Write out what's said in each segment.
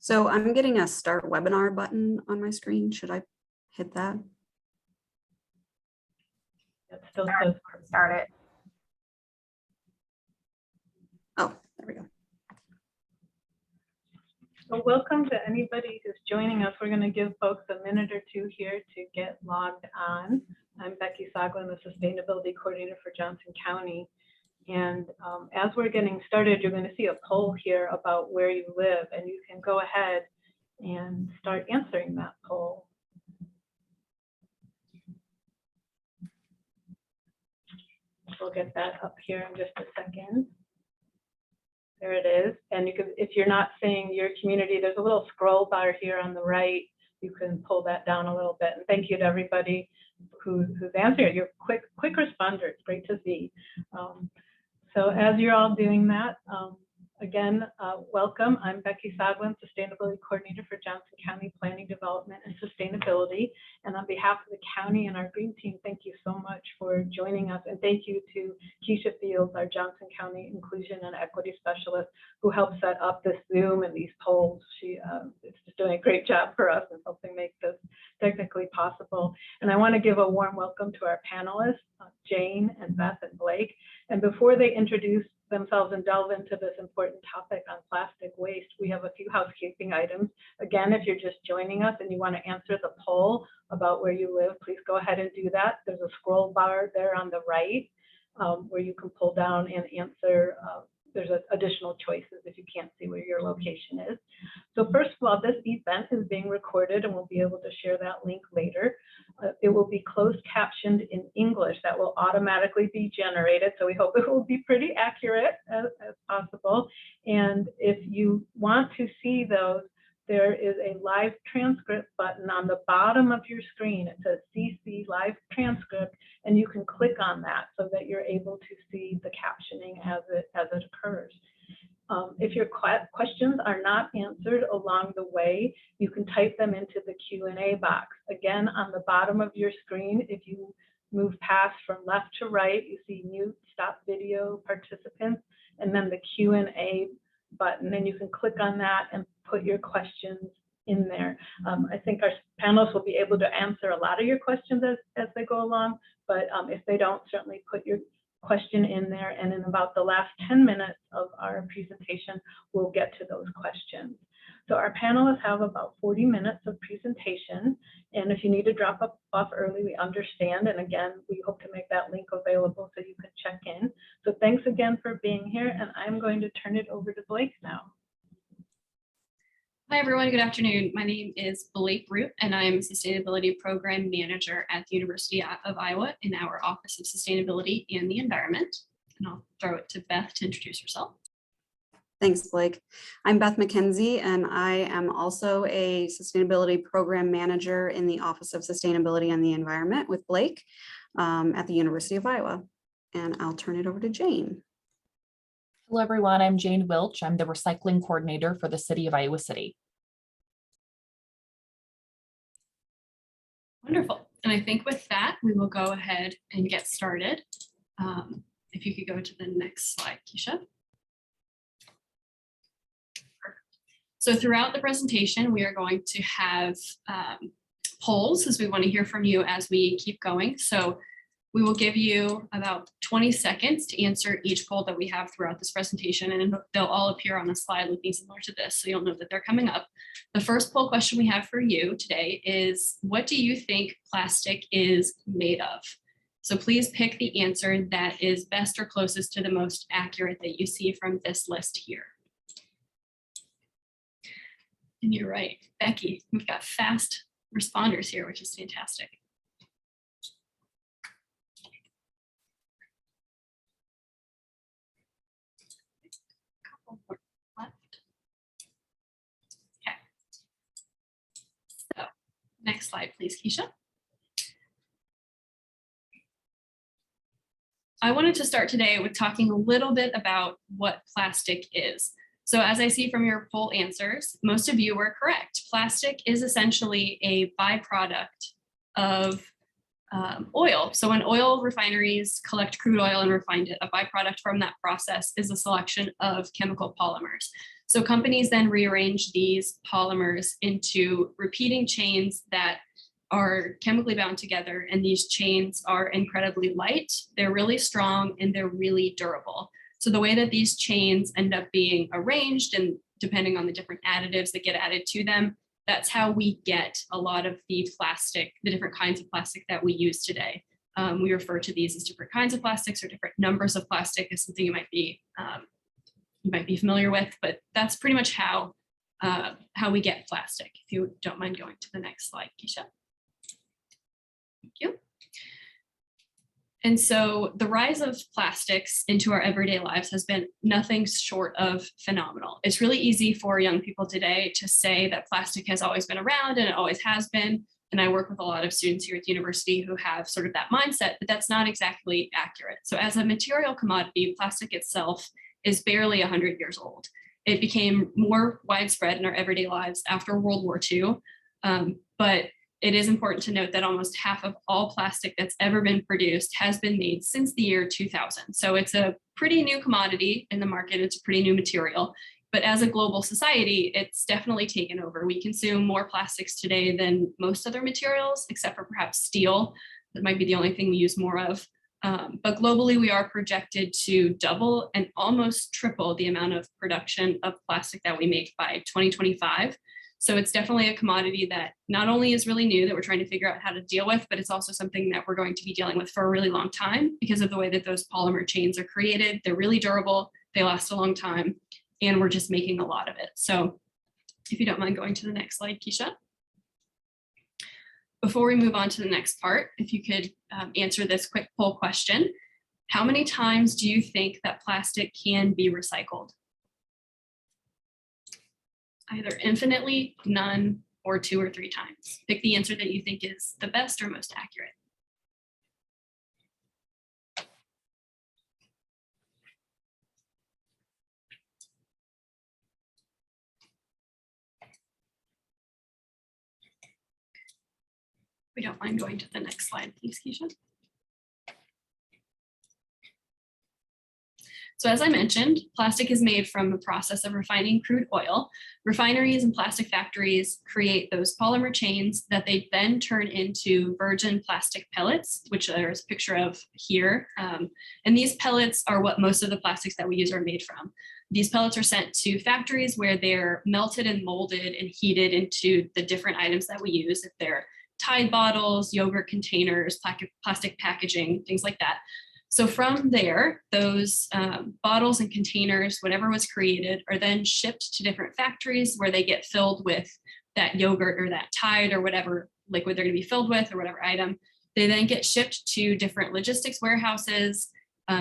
So I'm getting a start webinar button on my screen. Should I hit that? It still says start it. Oh, there we go. So welcome to anybody who's joining us. We're going to give folks a minute or two here to get logged on. I'm Becky Soglin, the Sustainability Coordinator for Johnson County. And as we're getting started, you're going to see a poll here about where you live, and you can go ahead and start answering that poll. We'll get that up here in just a second. There it is. And you can, if you're not seeing your community, there's a little scroll bar here on the right. You can pull that down a little bit. And thank you to everybody who's answering. You're quick responder. It's great to see. So as you're all doing that, again, welcome. I'm Becky Soglin, Sustainability Coordinator for Johnson County Planning, Development, and Sustainability. And on behalf of the county and our green team, thank you so much for joining us. And thank you to Keisha Fields, our Johnson County Inclusion and Equity Specialist, who helped set up this Zoom and these polls. She is just doing a great job for us and helping make this technically possible. And I want to give a warm welcome to our panelists, Jane and Beth and Blake. And before they introduce themselves and delve into this important topic on plastic waste, we have a few housekeeping items. Again, if you're just joining us and you want to answer the poll about where you live, please go ahead and do that. There's a scroll bar there on the right where you can pull down and answer. There's additional choices if you can't see where your location is. So first of all, this event is being recorded and we'll be able to share that link later. It will be closed captioned in English. That will automatically be generated. So we hope it will be pretty accurate as possible. And if you want to see those, there is a live transcript button on the bottom of your screen. It says CC live transcript, and you can click on that so that you're able to see the captioning as it occurs. If your questions are not answered along the way, you can type them into the Q&A box. Again, on the bottom of your screen, if you move past from left to right, you see mute, stop video, participants, and then the Q&A button, and you can click on that and put your questions in there. I think our panelists will be able to answer a lot of your questions as they go along, but if they don't, certainly put your question in there, and in about the last 10 minutes of our presentation, we'll get to those questions. So our panelists have about 40 minutes of presentation, and if you need to drop off early, we understand, and again, we hope to make that link available so you can check in. So thanks again for being here, and I'm going to turn it over to Blake now. Hi, everyone. Good afternoon. My name is Blake Rupe, and I'm Sustainability Program Manager at the University of Iowa in our Office of Sustainability and the Environment. And I'll throw it to Beth to introduce herself. Thanks, Blake. I'm Beth MacKenzie, and I am also a Sustainability Program Manager in the Office of Sustainability and the Environment with Blake at the University of Iowa. And I'll turn it over to Jane. Hello, everyone. I'm Jane Wilch. I'm the Recycling Coordinator for the City of Iowa City. Wonderful. And I think with that, we will go ahead and get started. If you could go to the next slide, Keisha. So throughout the presentation, we are going to have polls as we want to hear from you as we keep going. So we will give you about 20 seconds to answer each poll that we have throughout this presentation, and they'll all appear on a slide looking similar to this, so you'll know that they're coming up. The first poll question we have for you today is, what do you think plastic is made of? So please pick the answer that is best or closest to the most accurate that you see from this list here. And you're right, Becky, we've got fast responders here, which is fantastic. Left. Okay. So next slide, please, Keisha. I wanted to start today with talking a little bit about what plastic is. So as I see from your poll answers, most of you were correct. Plastic is essentially a byproduct of oil. So when oil refineries collect crude oil and refine it, a byproduct from that process is a selection of chemical polymers. So companies then rearrange these polymers into repeating chains that are chemically bound together, and these chains are incredibly light, they're really strong, and they're really durable. So the way that these chains end up being arranged, and depending on the different additives that get added to them, that's how we get a lot of the plastic, the different kinds of plastic that we use today. We refer to these as different kinds of plastics or different numbers of plastic is something you might be familiar with, but that's pretty much how we get plastic. If you don't mind going to the next slide, Keisha. Thank you. And so the rise of plastics into our everyday lives has been nothing short of phenomenal. It's really easy for young people today to say that plastic has always been around and it always has been. And I work with a lot of students here at the university who have sort of that mindset, but that's not exactly accurate. So as a material commodity, plastic itself is barely 100 years old. It became more widespread in our everyday lives after World War II, but it is important to note that almost half of all plastic that's ever been produced has been made since the year 2000. So it's a pretty new commodity in the market. It's a pretty new material. But as a global society, it's definitely taken over. We consume more plastics today than most other materials, except for perhaps steel. That might be the only thing we use more of. But globally, we are projected to double and almost triple the amount of production of plastic that we make by 2025. So it's definitely a commodity that not only is really new that we're trying to figure out how to deal with, but it's also something that we're going to be dealing with for a really long time because of the way that those polymer chains are created. They're really durable, they last a long time, and we're just making a lot of it. So if you don't mind going to the next slide, Keisha. Before we move on to the next part, if you could answer this quick poll question. How many times do you think that plastic can be recycled? Either infinitely, none, or 2 or 3 times. Pick the answer that you think is the best or most accurate. We don't mind going to the next slide, please, Keisha. So as I mentioned, plastic is made from the process of refining crude oil. Refineries and plastic factories create those polymer chains that they then turn into virgin plastic pellets, which there's a picture of here. And these pellets are what most of the plastics that we use are made from. These pellets are sent to factories where they're melted and molded and heated into the different items that we use. If they're Tide bottles, yogurt containers, plastic packaging, things like that. So from there, those bottles and containers, whatever was created, are then shipped to different factories where they get filled with that yogurt or that Tide or whatever liquid they're going to be filled with or whatever item. They then get shipped to different logistics warehouses,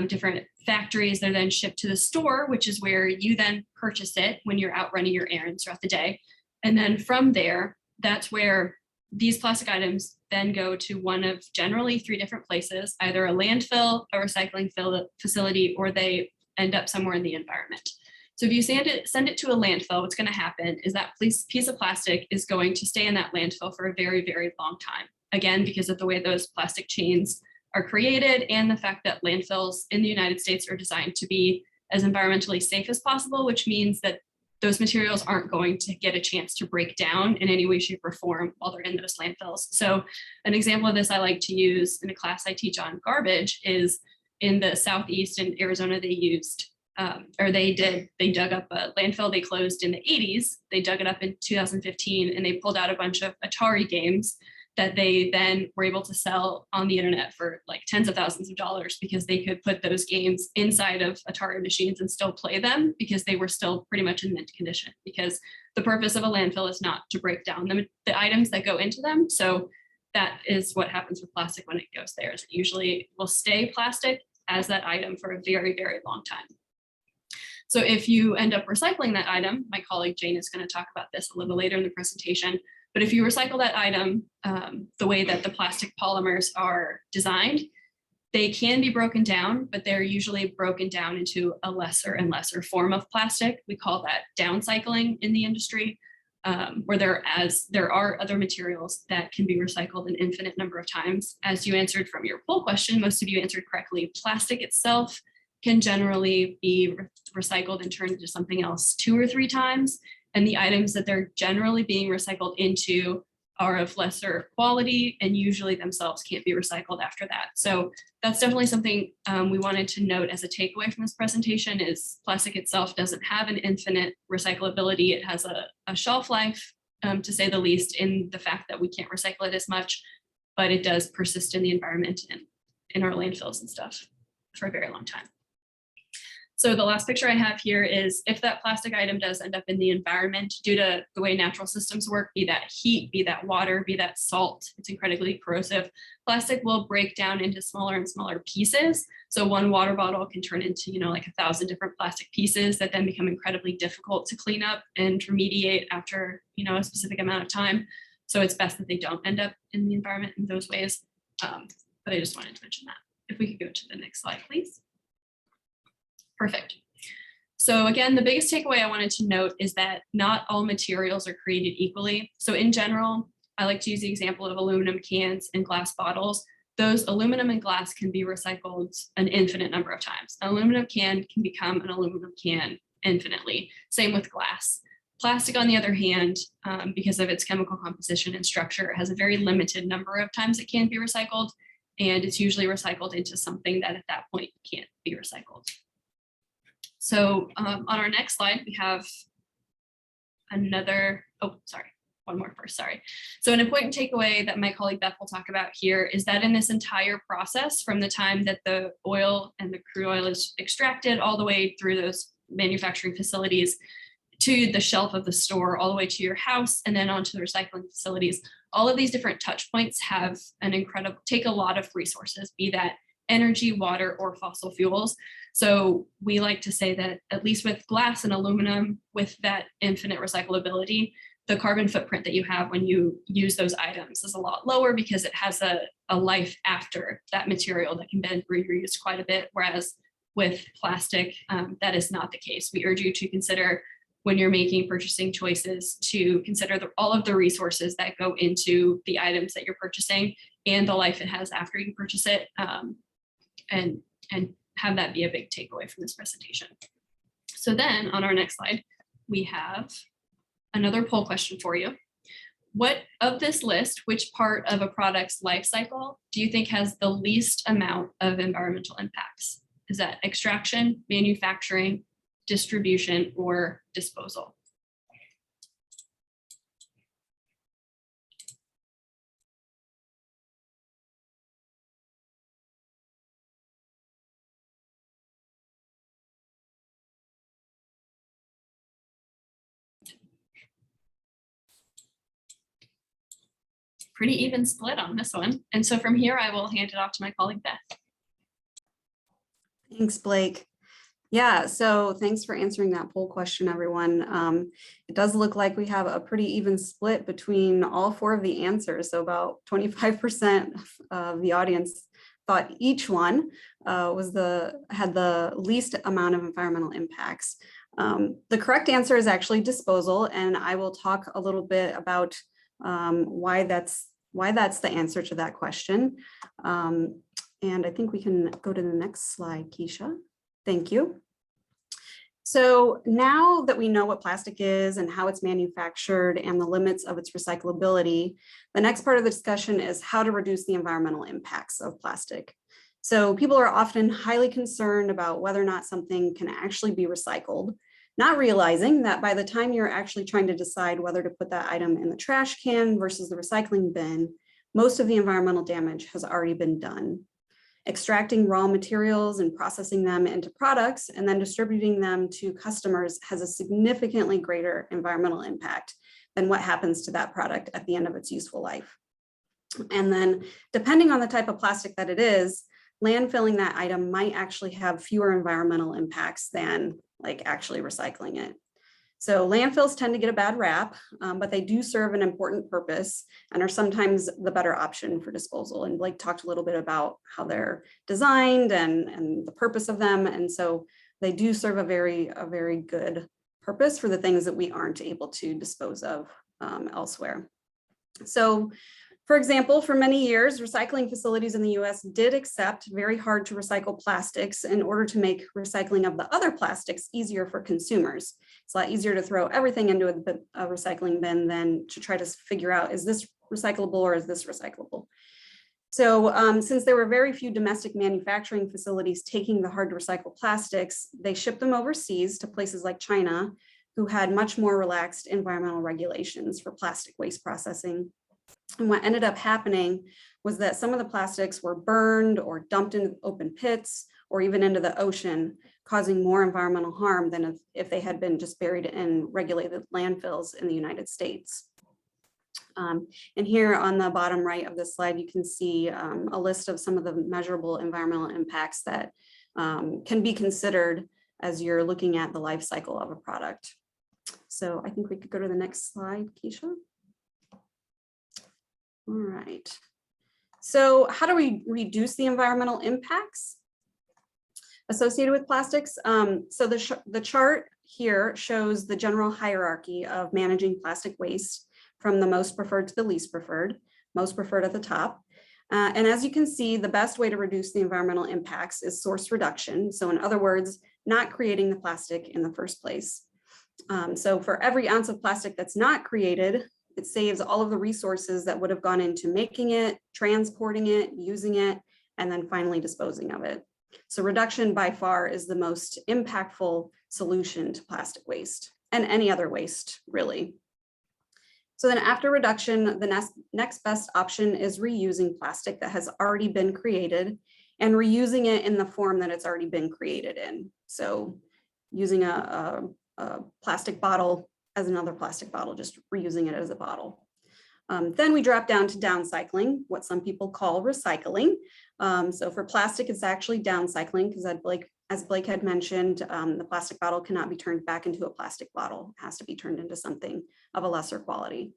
different factories. They're then shipped to the store, which is where you then purchase it when you're out running your errands throughout the day. And then from there, that's where these plastic items then go to one of generally 3 different places, either a landfill, a recycling facility, or they end up somewhere in the environment. So if you send it to a landfill, what's going to happen is that piece of plastic is going to stay in that landfill for a very, very long time. Again, because of the way those plastic chains are created and the fact that landfills in the United States are designed to be as environmentally safe as possible, which means that those materials aren't going to get a chance to break down in any way, shape, or form while they're in those landfills. So an example of this I like to use in a class I teach on garbage is in the Southeast in Arizona, they dug up a landfill they closed in the 80s. They dug it up in 2015 and they pulled out a bunch of Atari games that they then were able to sell on the internet for like tens of thousands of dollars because they could put those games inside of Atari machines and still play them because they were still pretty much in mint condition, because the purpose of a landfill is not to break down the items that go into them. So that is what happens with plastic when it goes there. Is it usually will stay plastic as that item for a very, very long time. So if you end up recycling that item, my colleague Jane is going to talk about this a little later in the presentation, but if you recycle that item, the way that the plastic polymers are designed, they can be broken down, but they're usually broken down into a lesser and lesser form of plastic. We call that downcycling in the industry, where there are other materials that can be recycled an infinite number of times. As you answered from your poll question, most of you answered correctly. Plastic itself can generally be recycled and turned into something else 2 or 3 times. And the items that they're generally being recycled into are of lesser quality and usually themselves can't be recycled after that. So that's definitely something we wanted to note as a takeaway from this presentation is plastic itself doesn't have an infinite recyclability. It has a shelf life, to say the least, in the fact that we can't recycle it as much, but it does persist in the environment and in our landfills and stuff for a very long time. So the last picture I have here is if that plastic item does end up in the environment due to the way natural systems work, be that heat, be that water, be that salt, it's incredibly corrosive. Plastic will break down into smaller and smaller pieces. So one water bottle can turn into, like 1,000 different plastic pieces that then become incredibly difficult to clean up and remediate after, a specific amount of time. So it's best that they don't end up in the environment in those ways. But I just wanted to mention that. If we could go to the next slide, please. Perfect. So again, the biggest takeaway I wanted to note is that not all materials are created equally. So in general, I like to use the example of aluminum cans and glass bottles. Those aluminum and glass can be recycled an infinite number of times. An aluminum can become an aluminum can infinitely. Same with glass. Plastic, on the other hand, because of its chemical composition and structure, has a very limited number of times it can be recycled, and it's usually recycled into something that at that point can't be recycled. So on our next slide, we have another, one more first, sorry. So an important takeaway that my colleague Beth will talk about here is that in this entire process, from the time that the oil and the crude oil is extracted all the way through those manufacturing facilities to the shelf of the store, all the way to your house, and then onto the recycling facilities, all of these different touch points have take a lot of resources, be that energy, water, or fossil fuels. So we like to say that at least with glass and aluminum, with that infinite recyclability, the carbon footprint that you have when you use those items is a lot lower because it has a life after that material that can be reused quite a bit. Whereas with plastic, that is not the case. We urge you to consider, when you're making purchasing choices, to consider all of the resources that go into the items that you're purchasing and the life it has after you purchase it, and have that be a big takeaway from this presentation. So then on our next slide, we have another poll question for you. What of this list, which part of a product's life cycle do you think has the least amount of environmental impacts? Is that extraction, manufacturing, distribution, or disposal? Pretty even split on this one. And so from here, I will hand it off to my colleague, Beth. Thanks, Blake. Yeah, so thanks for answering that poll question, everyone. It does look like we have a pretty even split between all 4 of the answers. So about 25% of the audience thought each one had the least amount of environmental impacts. The correct answer is actually disposal, and I will talk a little bit about why that's the answer to that question. And I think we can go to the next slide, Keisha. Thank you. So now that we know what plastic is and how it's manufactured and the limits of its recyclability, the next part of the discussion is how to reduce the environmental impacts of plastic. So people are often highly concerned about whether or not something can actually be recycled, not realizing that by the time you're actually trying to decide whether to put that item in the trash can versus the recycling bin, most of the environmental damage has already been done. Extracting raw materials and processing them into products and then distributing them to customers has a significantly greater environmental impact than what happens to that product at the end of its useful life. And then depending on the type of plastic that it is, landfilling that item might actually have fewer environmental impacts than like actually recycling it. So landfills tend to get a bad rap, but they do serve an important purpose and are sometimes the better option for disposal. And Blake talked a little bit about how they're designed and the purpose of them. And so they do serve a very good purpose for the things that we aren't able to dispose of elsewhere. So For example, for many years, recycling facilities in the US did accept very hard to recycle plastics in order to make recycling of the other plastics easier for consumers. It's a lot easier to throw everything into a recycling bin than to try to figure out, is this recyclable or is this recyclable? So since there were very few domestic manufacturing facilities taking the hard to recycle plastics, they shipped them overseas to places like China, who had much more relaxed environmental regulations for plastic waste processing. And what ended up happening was that some of the plastics were burned or dumped into open pits or even into the ocean, causing more environmental harm than if they had been just buried in regulated landfills in the United States. And here on the bottom right of this slide, you can see a list of some of the measurable environmental impacts that can be considered as you're looking at the life cycle of a product. So I think we could go to the next slide, Keisha. All right. So how do we reduce the environmental impacts associated with plastics? So the chart here shows the general hierarchy of managing plastic waste from the most preferred to the least preferred, most preferred at the top. And as you can see, the best way to reduce the environmental impacts is source reduction. So in other words, not creating the plastic in the first place. So for every ounce of plastic that's not created, it saves all of the resources that would have gone into making it, transporting it, using it, and then finally disposing of it. So reduction by far is the most impactful solution to plastic waste and any other waste, really. So then after reduction, the next best option is reusing plastic that has already been created and reusing it in the form that it's already been created in. So using a plastic bottle as another plastic bottle, just reusing it as a bottle. Then we drop down to downcycling, what some people call recycling. So for plastic, it's actually downcycling because as Blake had mentioned, the plastic bottle cannot be turned back into a plastic bottle. It has to be turned into something of a lesser quality.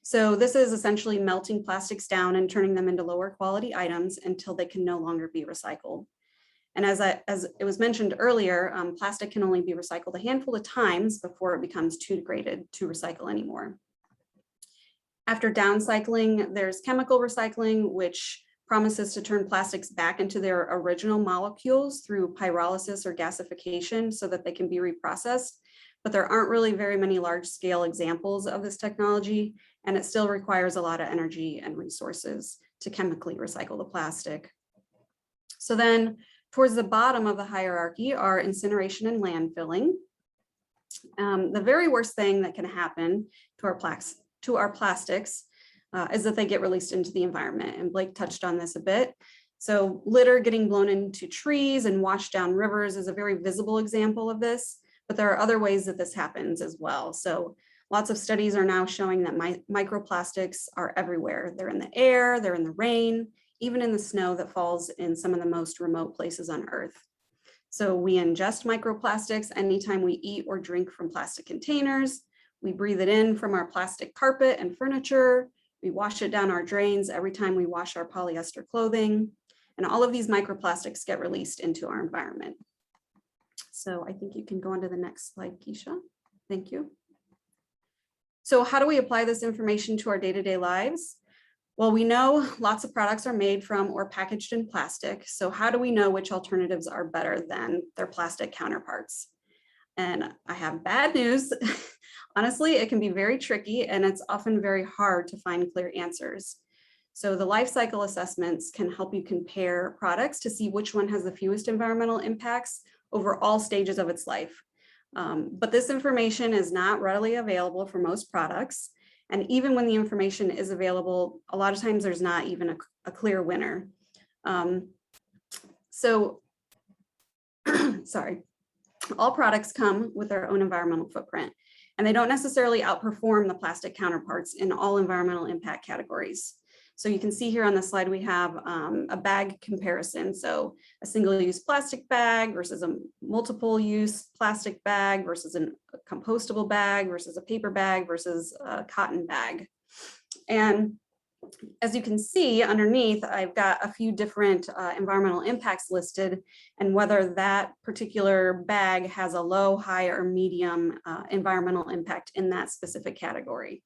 So this is essentially melting plastics down and turning them into lower quality items until they can no longer be recycled. And as it was mentioned earlier, plastic can only be recycled a handful of times before it becomes too degraded to recycle anymore. After downcycling, there's chemical recycling, which promises to turn plastics back into their original molecules through pyrolysis or gasification so that they can be reprocessed. But there aren't really very many large-scale examples of this technology, and it still requires a lot of energy and resources to chemically recycle the plastic. So then, towards the bottom of the hierarchy are incineration and landfilling. The very worst thing that can happen to our plastics is that they get released into the environment. And Blake touched on this a bit. So litter getting blown into trees and washed down rivers is a very visible example of this, but there are other ways that this happens as well. So lots of studies are now showing that microplastics are everywhere. They're in the air, they're in the rain, even in the snow that falls in some of the most remote places on Earth. So we ingest microplastics anytime we eat or drink from plastic containers. We breathe it in from our plastic carpet and furniture. We wash it down our drains every time we wash our polyester clothing. And all of these microplastics get released into our environment. So I think you can go on to the next slide, Keisha. Thank you. So how do we apply this information to our day-to-day lives? Well, we know lots of products are made from or packaged in plastic. So how do we know which alternatives are better than their plastic counterparts? And I have bad news. Honestly, it can be very tricky and it's often very hard to find clear answers. So the life cycle assessments can help you compare products to see which one has the fewest environmental impacts over all stages of its life. But this information is not readily available for most products. And even when the information is available, a lot of times there's not even a clear winner. Sorry, all products come with their own environmental footprint, and they don't necessarily outperform the plastic counterparts in all environmental impact categories. So you can see here on the slide, we have a bag comparison. So a single-use plastic bag versus a multiple-use plastic bag versus a compostable bag versus a paper bag versus a cotton bag. And as you can see underneath, I've got a few different environmental impacts listed and whether that particular bag has a low, high, or medium environmental impact in that specific category.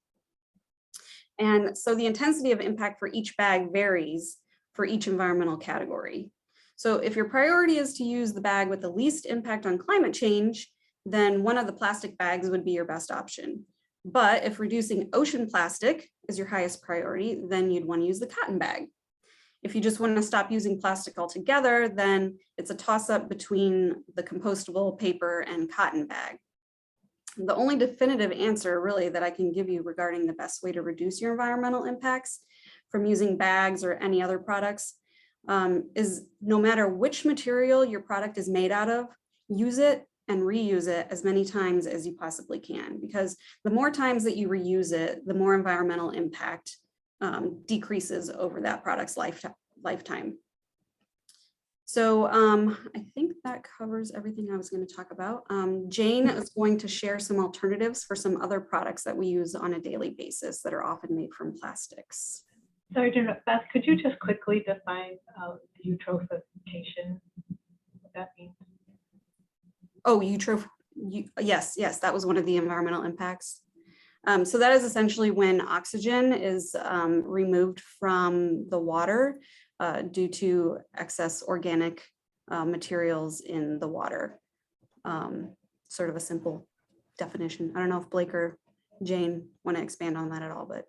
And so the intensity of impact for each bag varies for each environmental category. So if your priority is to use the bag with the least impact on climate change, then one of the plastic bags would be your best option. But if reducing ocean plastic is your highest priority, then you'd want to use the cotton bag. If you just want to stop using plastic altogether, then it's a toss-up between the compostable paper and cotton bag. The only definitive answer really that I can give you regarding the best way to reduce your environmental impacts from using bags or any other products is no matter which material your product is made out of, use it and reuse it as many times as you possibly can, because the more times that you reuse it, the more environmental impact decreases over that product's lifetime. So I think that covers everything I was going to talk about. Jane is going to share some alternatives for some other products that we use on a daily basis that are often made from plastics. Sorry to interrupt, Beth, could you just quickly define eutrophication, what that means? Oh, yes, that was one of the environmental impacts. So that is essentially when oxygen is removed from the water due to excess organic materials in the water. Sort of a simple definition. I don't know if Blake or Jane want to expand on that at all, but.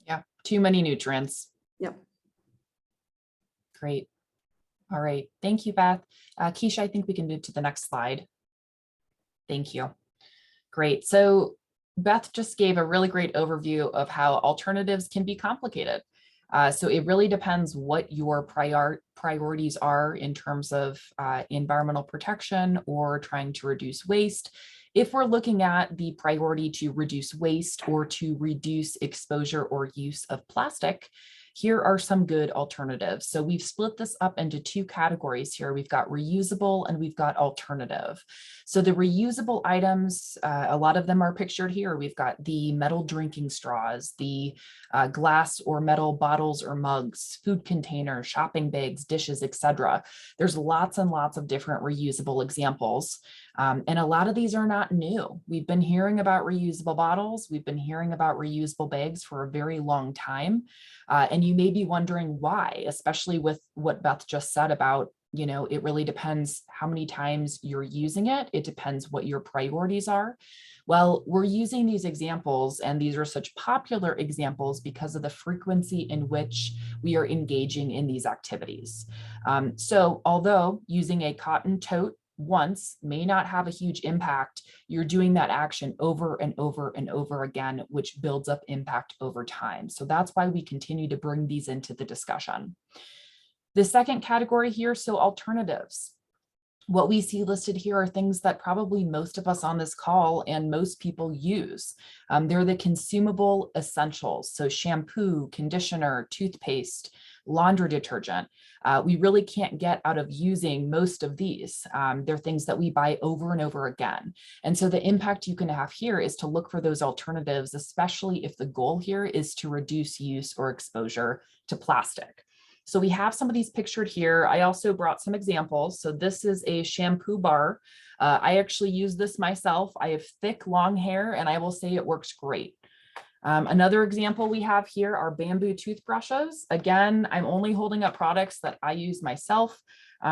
Yeah, too many nutrients. Yep. Great. All right. Thank you, Beth. Keisha, I think we can move to the next slide. Thank you. Great. So Beth just gave a really great overview of how alternatives can be complicated. So it really depends what your priorities are in terms of environmental protection or trying to reduce waste. If we're looking at the priority to reduce waste or to reduce exposure or use of plastic, here are some good alternatives. So we've split this up into two categories here. We've got reusable and we've got alternative. So the reusable items, a lot of them are pictured here. We've got the metal drinking straws, the glass or metal bottles or mugs, food containers, shopping bags, dishes, etc. There's lots and lots of different reusable examples. And a lot of these are not new. We've been hearing about reusable bottles. We've been hearing about reusable bags for a very long time. And you may be wondering why, especially with what Beth just said about, you know, it really depends how many times you're using it. It depends what your priorities are. Well, we're using these examples, and these are such popular examples because of the frequency in which we are engaging in these activities. So although using a cotton tote once may not have a huge impact, you're doing that action over and over and over again, which builds up impact over time. So that's why we continue to bring these into the discussion. The second category here, so alternatives. What we see listed here are things that probably most of us on this call and most people use. They're the consumable essentials. So shampoo, conditioner, toothpaste, laundry detergent. We really can't get out of using most of these. They're things that we buy over and over again. And so the impact you can have here is to look for those alternatives, especially if the goal here is to reduce use or exposure to plastic. So we have some of these pictured here. I also brought some examples. So this is a shampoo bar. I actually use this myself. I have thick, long hair, and I will say it works great. Another example we have here are bamboo toothbrushes. Again, I'm only holding up products that I use myself.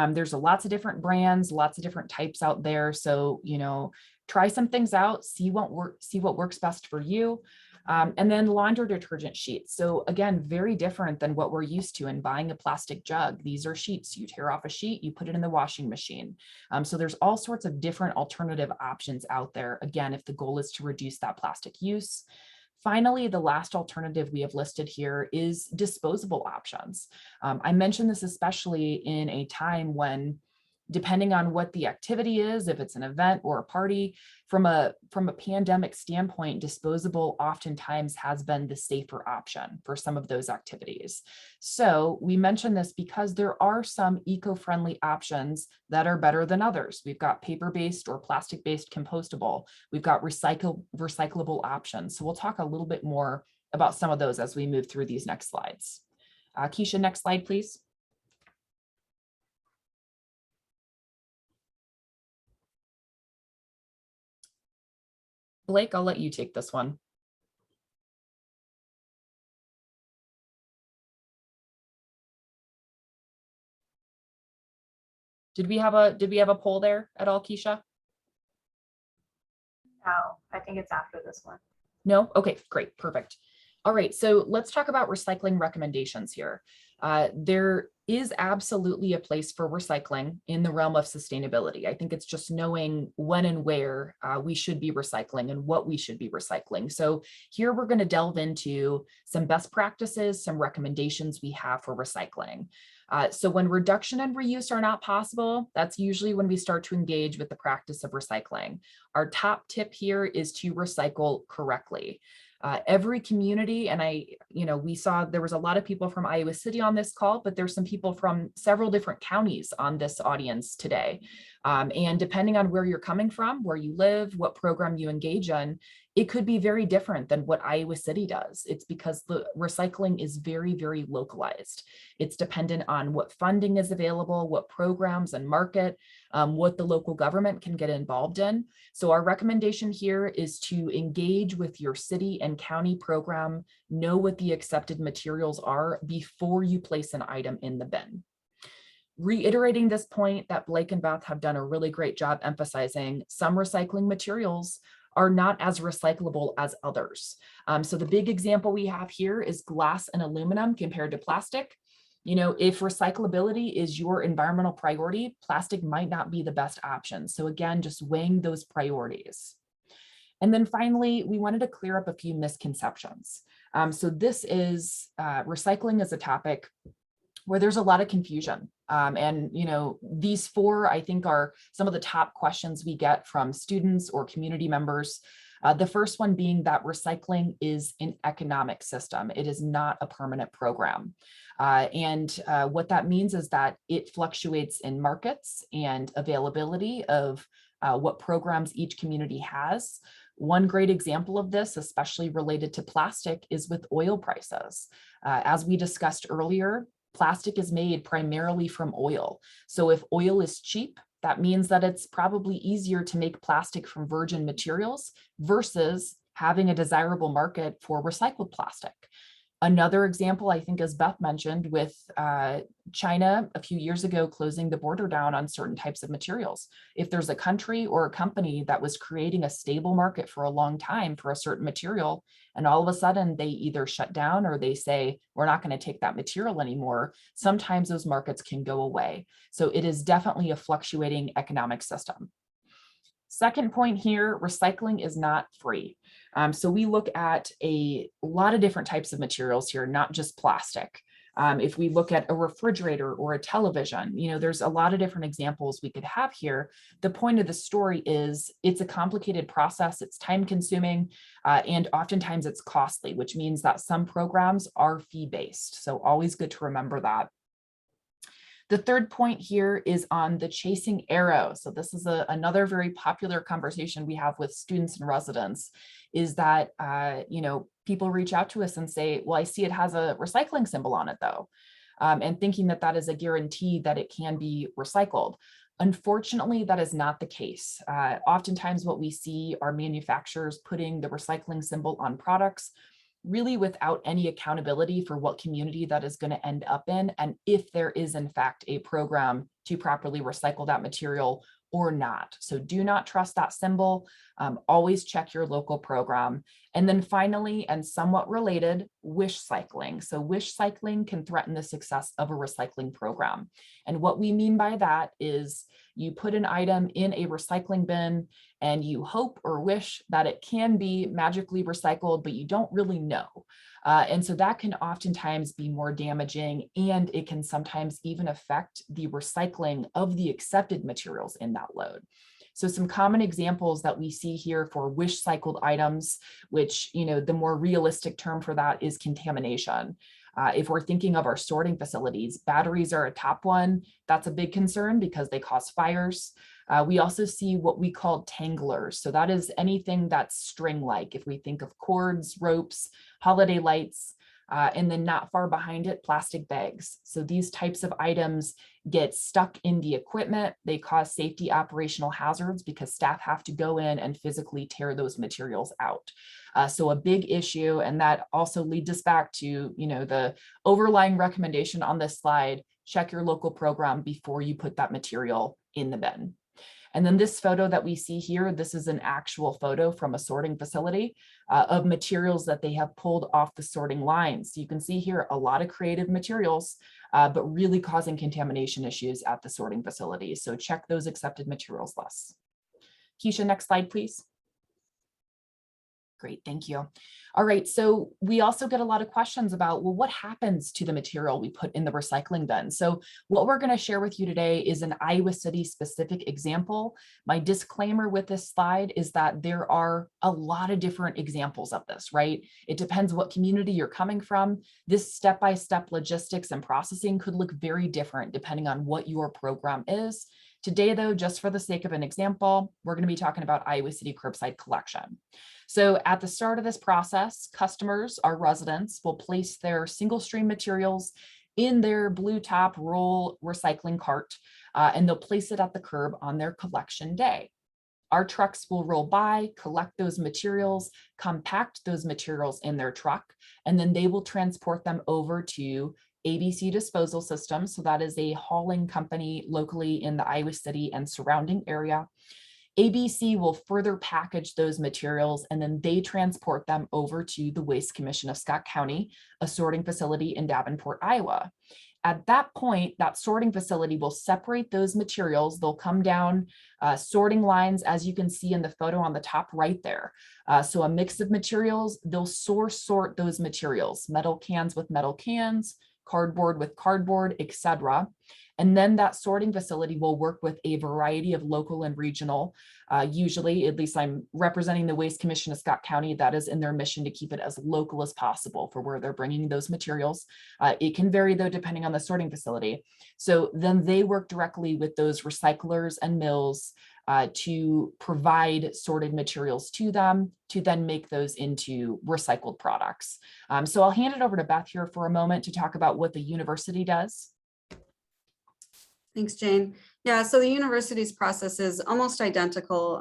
There's lots of different brands, lots of different types out there. So, you know, try some things out, see what works best for you. And then laundry detergent sheets. So again, very different than what we're used to in buying a plastic jug. These are sheets. You tear off a sheet, you put it in the washing machine. So there's all sorts of different alternative options out there. Again, if the goal is to reduce that plastic use. Finally, the last alternative we have listed here is disposable options. I mentioned this especially in a time when, depending on what the activity is, if it's an event or a party, from a pandemic standpoint, disposable oftentimes has been the safer option for some of those activities. So we mention this because there are some eco-friendly options that are better than others. We've got paper-based or plastic-based compostable. We've got recyclable options. So we'll talk a little bit more about some of those as we move through these next slides. Keisha, next slide, please. Blake, I'll let you take this one. Did we have a poll there at all, Keisha? No, I think it's after this one. No? Okay, great, perfect. All right, so let's talk about recycling recommendations here. There is absolutely a place for recycling in the realm of sustainability. I think it's just knowing when and where we should be recycling and what we should be recycling. So here we're going to delve into some best practices, some recommendations we have for recycling. So when reduction and reuse are not possible, that's usually when we start to engage with the practice of recycling. Our top tip here is to recycle correctly. Every community, and we saw there was a lot of people from Iowa City on this call, but there's some people from several different counties on this audience today. And depending on where you're coming from, where you live, what program you engage in, it could be very different than what Iowa City does. It's because the recycling is very, very localized. It's dependent on what funding is available, what programs and market, what the local government can get involved in. So our recommendation here is to engage with your city and county program, know what the accepted materials are before you place an item in the bin. Reiterating this point that Blake and Beth have done a really great job emphasizing, some recycling materials are not as recyclable as others. So the big example we have here is glass and aluminum compared to plastic. If recyclability is your environmental priority, plastic might not be the best option. So again, just weighing those priorities. And then finally, we wanted to clear up a few misconceptions. So this is recycling as a topic where there's a lot of confusion. These four, I think, are some of the top questions we get from students or community members. The first one being that recycling is an economic system. It is not a permanent program. What that means is that it fluctuates in markets and availability of what programs each community has. One great example of this, especially related to plastic, is with oil prices. As we discussed earlier, plastic is made primarily from oil. So if oil is cheap, that means that it's probably easier to make plastic from virgin materials versus having a desirable market for recycled plastic. Another example, I think, as Beth mentioned, with China a few years ago closing the border down on certain types of materials. If there's a country or a company that was creating a stable market for a long time for a certain material, and all of a sudden they either shut down or they say, we're not going to take that material anymore, sometimes those markets can go away. So it is definitely a fluctuating economic system. Second point here, recycling is not free. So we look at a lot of different types of materials here, not just plastic. If we look at a refrigerator or a television, there's a lot of different examples we could have here. The point of the story is it's a complicated process, it's time consuming, and oftentimes it's costly, which means that some programs are fee-based. So always good to remember that. The third point here is on the chasing arrow. So this is another very popular conversation we have with students and residents, is that, people reach out to us and say, well, I see it has a recycling symbol on it though, and thinking that that is a guarantee that it can be recycled. Unfortunately, that is not the case. Oftentimes what we see are manufacturers putting the recycling symbol on products really without any accountability for what community that is going to end up in, and if there is in fact a program to properly recycle that material or not. So do not trust that symbol. Always check your local program. And then finally, and somewhat related, wish cycling. So wish cycling can threaten the success of a recycling program. And what we mean by that is you put an item in a recycling bin and you hope or wish that it can be magically recycled, but you don't really know. And so that can oftentimes be more damaging, and it can sometimes even affect the recycling of the accepted materials in that load. So some common examples that we see here for wish cycled items, which, the more realistic term for that is contamination. If we're thinking of our sorting facilities, batteries are a top one. That's a big concern because they cause fires. We also see what we call tanglers. So that is anything that's string-like. If we think of cords, ropes, holiday lights, and then not far behind it, plastic bags. So these types of items get stuck in the equipment. They cause safety operational hazards because staff have to go in and physically tear those materials out. So a big issue, and that also leads us back to, the overlying recommendation on this slide, check your local program before you put that material in the bin. And then this photo that we see here, this is an actual photo from a sorting facility of materials that they have pulled off the sorting lines. You can see here a lot of creative materials, but really causing contamination issues at the sorting facility. So check those accepted materials lists. Keisha, next slide, please. Great, thank you. All right, so we also get a lot of questions about, well, what happens to the material we put in the recycling bin? So what we're going to share with you today is an Iowa City specific example. My disclaimer with this slide is that there are a lot of different examples of this, right? It depends what community you're coming from. This step-by-step logistics and processing could look very different depending on what your program is. Today, though, just for the sake of an example, we're going to be talking about Iowa City curbside collection. So at the start of this process, customers, our residents, will place their single stream materials in their blue top roll recycling cart, and they'll place it at the curb on their collection day. Our trucks will roll by, collect those materials, compact those materials in their truck, and then they will transport them over to ABC Disposal System. So that is a hauling company locally in the Iowa City and surrounding area. ABC will further package those materials, and then they transport them over to the Waste Commission of Scott County, a sorting facility in Davenport, Iowa. At that point, that sorting facility will separate those materials. They'll come down sorting lines, as you can see in the photo on the top right there. So a mix of materials, they'll sort those materials, metal cans with metal cans, cardboard with cardboard, etc. And then that sorting facility will work with a variety of local and regional, usually, at least I'm representing the Waste Commission of Scott County, that is in their mission to keep it as local as possible for where they're bringing those materials. It can vary though, depending on the sorting facility. So then they work directly with those recyclers and mills to provide sorted materials to them to then make those into recycled products. So I'll hand it over to Beth here for a moment to talk about what the university does. Thanks, Jane. Yeah, so the university's process is almost identical.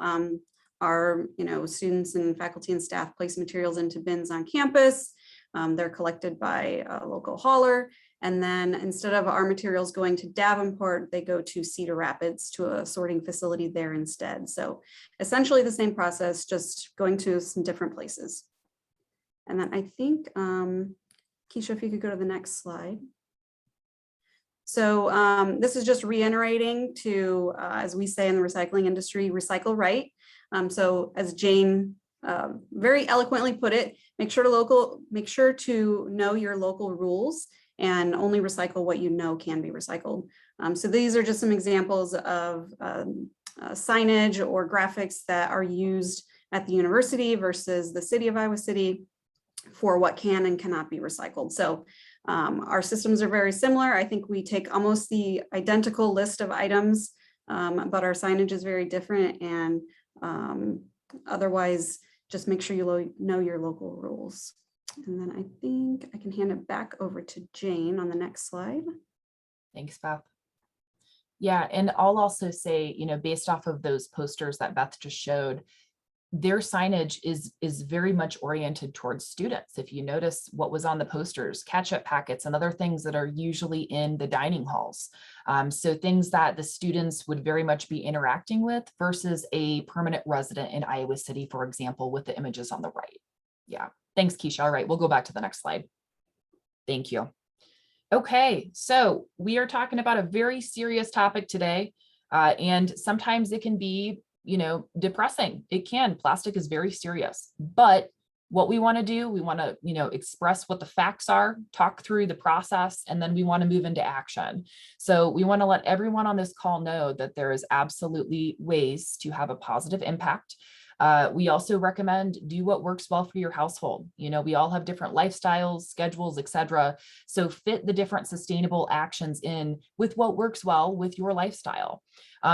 Our students and faculty and staff place materials into bins on campus. They're collected by a local hauler. And then instead of our materials going to Davenport, they go to Cedar Rapids to a sorting facility there instead. So essentially the same process, just going to some different places. And then I think, Keisha, if you could go to the next slide. So this is just reiterating to, as we say in the recycling industry, recycle right. So as Jane very eloquently put it, make sure to know your local rules and only recycle what you know can be recycled. So these are just some examples of signage or graphics that are used at the university versus the city of Iowa City for what can and cannot be recycled. So our systems are very similar. I think we take almost the identical list of items, but our signage is very different. And otherwise, just make sure you know your local rules. And then I think I can hand it back over to Jane on the next slide. Thanks, Beth. Yeah, and I'll also say, based off of those posters that Beth just showed, their signage is very much oriented towards students. If you notice what was on the posters, catch-up packets and other things that are usually in the dining halls. So things that the students would very much be interacting with versus a permanent resident in Iowa City, for example, with the images on the right. Yeah, thanks, Keisha. All right, we'll go back to the next slide. Thank you. Okay, so we are talking about a very serious topic today, and sometimes it can be depressing. It can. Plastic is very serious, but what we want to do, we want to, express what the facts are, talk through the process, and then we want to move into action. So we want to let everyone on this call know that there is absolutely ways to have a positive impact. We also recommend do what works well for your household. We all have different lifestyles, schedules, etc. So fit the different sustainable actions in with what works well with your lifestyle.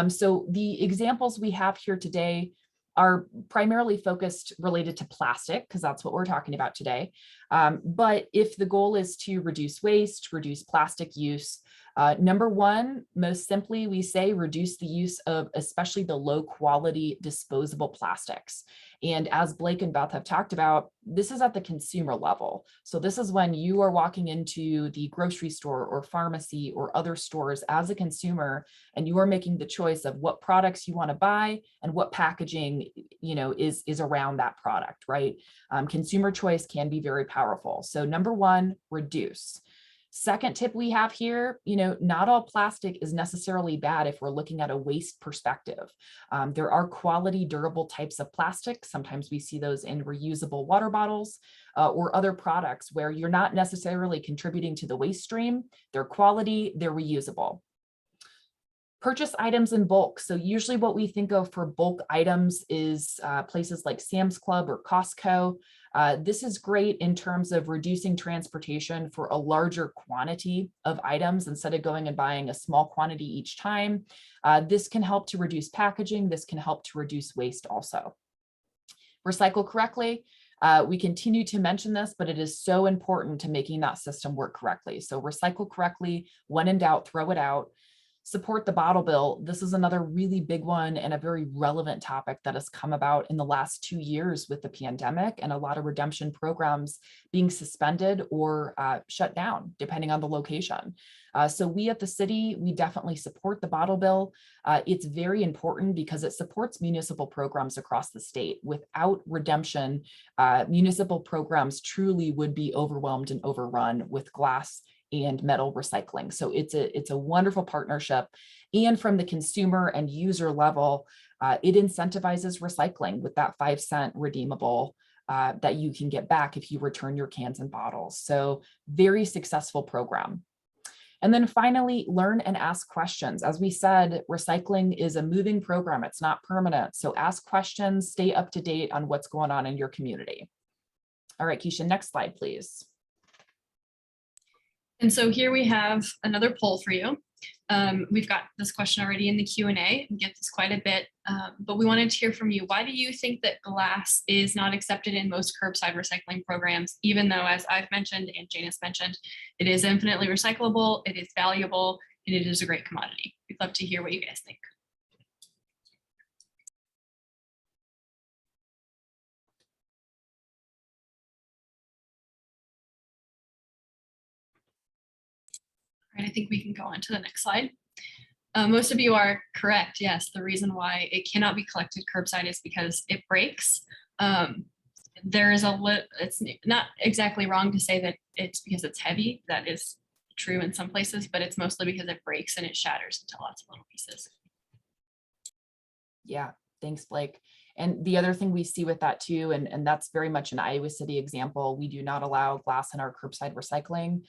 So the examples we have here today are primarily focused related to plastic, because that's what we're talking about today. But if the goal is to reduce waste, reduce plastic use, Number one, most simply, we say reduce the use of especially the low quality disposable plastics. And as Blake and Beth have talked about, this is at the consumer level. So this is when you are walking into the grocery store or pharmacy or other stores as a consumer, and you are making the choice of what products you want to buy and what packaging, is around that product, right? Consumer choice can be very powerful. So number one, reduce. Second tip we have here, not all plastic is necessarily bad if we're looking at a waste perspective. There are quality, durable types of plastic. Sometimes we see those in reusable water bottles or other products where you're not necessarily contributing to the waste stream. They're quality, they're reusable. Purchase items in bulk. So usually what we think of for bulk items is places like Sam's Club or Costco. This is great in terms of reducing transportation for a larger quantity of items instead of going and buying a small quantity each time. This can help to reduce packaging. This can help to reduce waste also. Recycle correctly. We continue to mention this, but it is so important to making that system work correctly. So recycle correctly. When in doubt, throw it out. Support the bottle bill. This is another really big one and a very relevant topic that has come about in the last 2 years with the pandemic and a lot of redemption programs being suspended or shut down, depending on the location. So we at the city, we definitely support the bottle bill. It's very important because it supports municipal programs across the state. Without redemption, municipal programs truly would be overwhelmed and overrun with glass and metal recycling. So it's a wonderful partnership. And from the consumer and user level, it incentivizes recycling with that 5-cent redeemable that you can get back if you return your cans and bottles. So very successful program. And then finally, learn and ask questions. As we said, recycling is a moving program. It's not permanent. So ask questions, stay up to date on what's going on in your community. All right, Keisha, next slide, please. And so here we have another poll for you. We've got this question already in the Q&A. We get this quite a bit, but we wanted to hear from you. Why do you think that glass is not accepted in most curbside recycling programs, even though, as I've mentioned and Jane has mentioned, it is infinitely recyclable, it is valuable, and it is a great commodity? We'd love to hear what you guys think. All right, I think we can go on to the next slide. Most of you are correct. Yes, the reason why it cannot be collected curbside is because it breaks. There is it's not exactly wrong to say that it's because it's heavy. That is true in some places, but it's mostly because it breaks and it shatters into lots of little pieces. Yeah, thanks, Blake. And the other thing we see with that too, and that's very much an Iowa City example, we do not allow glass in our curbside recycling.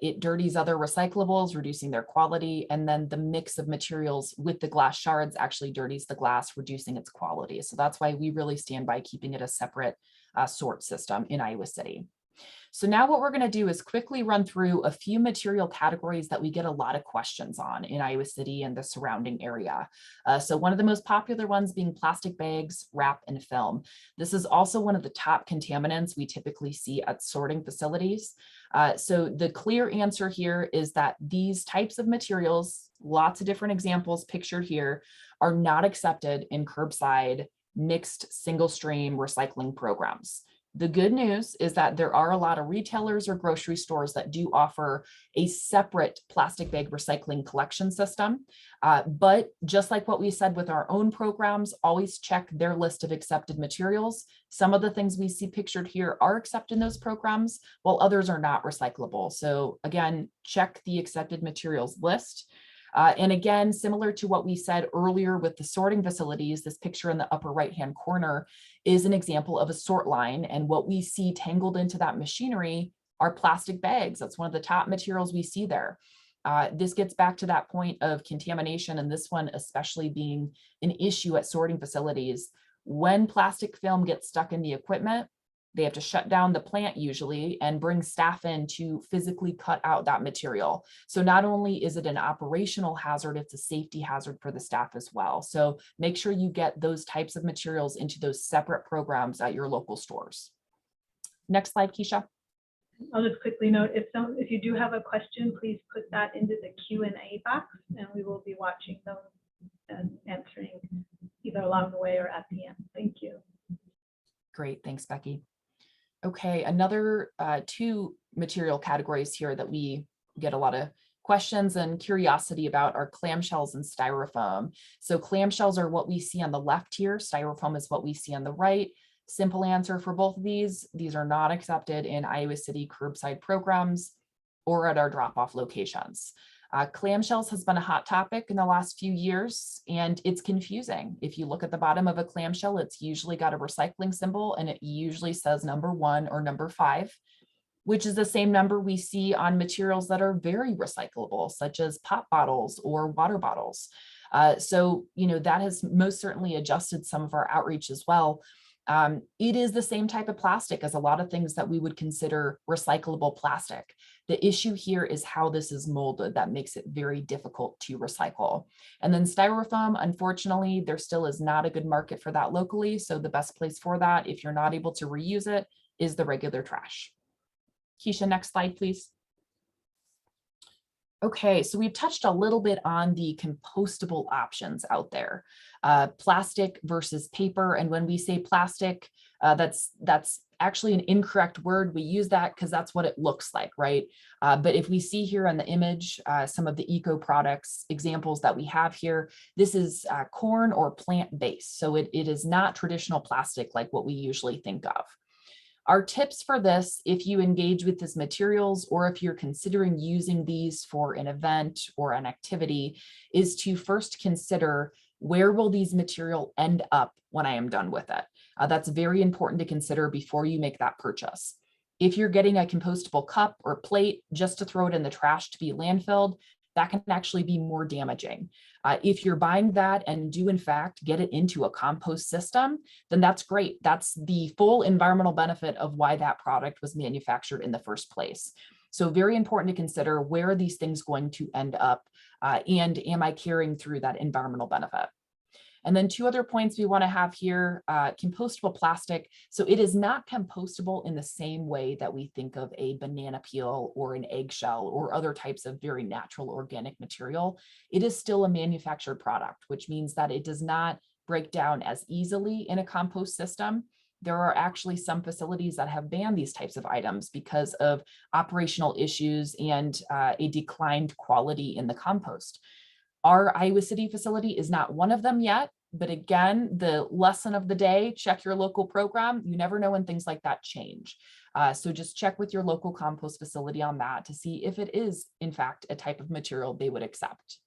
It dirties other recyclables, reducing their quality, and then the mix of materials with the glass shards actually dirties the glass, reducing its quality. So that's why we really stand by keeping it a separate sort system in Iowa City. So now what we're going to do is quickly run through a few material categories that we get a lot of questions on in Iowa City and the surrounding area. So one of the most popular ones being plastic bags, wrap, and film. This is also one of the top contaminants we typically see at sorting facilities. So the clear answer here is that these types of materials, lots of different examples pictured here, are not accepted in curbside mixed single stream recycling programs. The good news is that there are a lot of retailers or grocery stores that do offer a separate plastic bag recycling collection system. But just like what we said with our own programs, always check their list of accepted materials. Some of the things we see pictured here are accepted in those programs, while others are not recyclable. So again, check the accepted materials list. And again, similar to what we said earlier with the sorting facilities, this picture in the upper right-hand corner is an example of a sort line. And what we see tangled into that machinery are plastic bags. That's one of the top materials we see there. This gets back to that point of contamination, and this one especially being an issue at sorting facilities. When plastic film gets stuck in the equipment, they have to shut down the plant usually and bring staff in to physically cut out that material. So not only is it an operational hazard, it's a safety hazard for the staff as well. So make sure you get those types of materials into those separate programs at your local stores. Next slide, Keisha. I'll just quickly note, if you do have a question, please put that into the Q&A box, and we will be watching those and answering either along the way or at the end. Thank you. Great, thanks, Becky. Okay, another two material categories here that we get a lot of questions and curiosity about are clamshells and styrofoam. So clamshells are what we see on the left here. Styrofoam is what we see on the right. Simple answer for both of these are not accepted in Iowa City curbside programs or at our drop-off locations. Clamshells has been a hot topic in the last few years, and it's confusing. If you look at the bottom of a clamshell, it's usually got a recycling symbol, and it usually says number 1 or number 5, which is the same number we see on materials that are very recyclable, such as pop bottles or water bottles. So, that has most certainly adjusted some of our outreach as well. It is the same type of plastic as a lot of things that we would consider recyclable plastic. The issue here is how this is molded that makes it very difficult to recycle. And then styrofoam, unfortunately, there still is not a good market for that locally. So the best place for that, if you're not able to reuse it, is the regular trash. Keisha, next slide, please. Okay, so we've touched a little bit on the compostable options out there, plastic versus paper. And when we say plastic, that's actually an incorrect word. We use that because that's what it looks like, right? But if we see here on the image, some of the eco products examples that we have here, this is corn or plant-based. So it is not traditional plastic like what we usually think of. Our tips for this, if you engage with these materials or if you're considering using these for an event or an activity, is to first consider where will these material end up when I am done with it. That's very important to consider before you make that purchase. If you're getting a compostable cup or plate just to throw it in the trash to be landfilled, that can actually be more damaging. If you're buying that and do in fact get it into a compost system, then that's great. That's the full environmental benefit of why that product was manufactured in the first place. So very important to consider, where are these things going to end up, and am I carrying through that environmental benefit? And then two other points we want to have here, compostable plastic. So it is not compostable in the same way that we think of a banana peel or an eggshell or other types of very natural organic material. It is still a manufactured product, which means that it does not break down as easily in a compost system. There are actually some facilities that have banned these types of items because of operational issues and a declined quality in the compost. Our Iowa City facility is not one of them yet, but again, the lesson of the day, check your local program. You never know when things like that change. So just check with your local compost facility on that to see if it is, in fact, a type of material they would accept.